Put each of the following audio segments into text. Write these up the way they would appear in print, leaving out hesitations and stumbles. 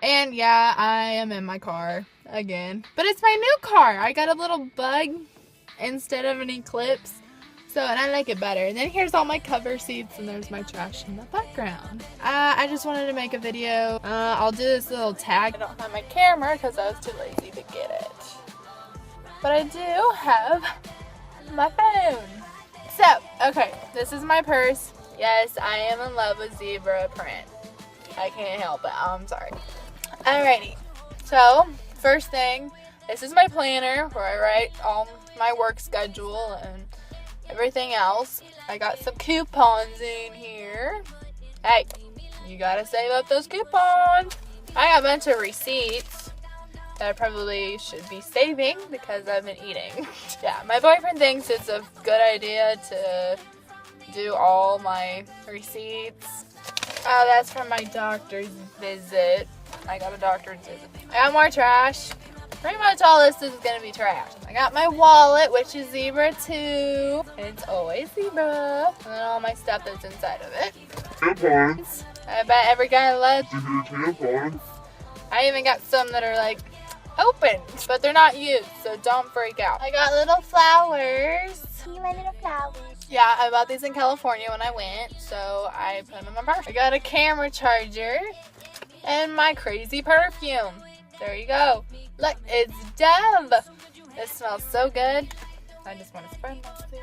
And yeah, I am in my car again. But it's my new car. I got a little bug instead of any clips. So, and I like it better. And then here's all my cover seats and there's my trash in the background. I just wanted to make a video. I'll do this little tag. I don't have my camera because I was too lazy to get it. But I do have my phone. So, okay, this is my purse. Yes, I am in love with zebra print. I can't help it. I'm sorry. Alrighty. So, first thing, this is my planner where I write all my work schedule and everything else. I got some coupons in here. Hey, you gotta save up those coupons. I got a bunch of receipts that I probably should be saving because I've been eating. Yeah, my boyfriend thinks it's a good idea to do all my receipts. Oh, that's from my doctor's visit. I got a doctor's visit. I got more trash. Pretty much all this is going to be trash. I got my wallet, which is zebra too. It's always zebra. And then all my stuff that's inside of it. Tampons. I bet every guy loves. Tampons. I even got some that are like open, but they're not used, so don't freak out. I got little flowers. You want little flowers? Yeah, I bought these in California when I went, so I put them in my purse. I got a camera charger and my crazy perfume. There you go. Look, it's Dove. This smells so good. I just want to spread this.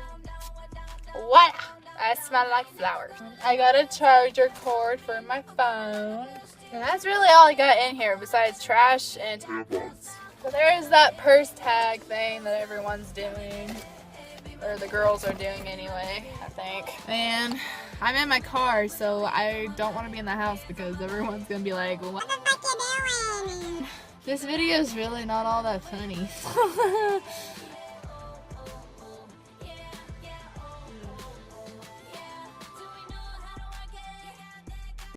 What? I smell like flowers. I got a charger cord for my phone. And that's really all I got in here besides trash and Tampons. so there's that purse tag thing that everyone's doing. Or the girls are doing anyway, I think. And I'm in my car, so I don't want to be in the house because everyone's going to be like, what What the fuck you doing? This video is really not all that funny.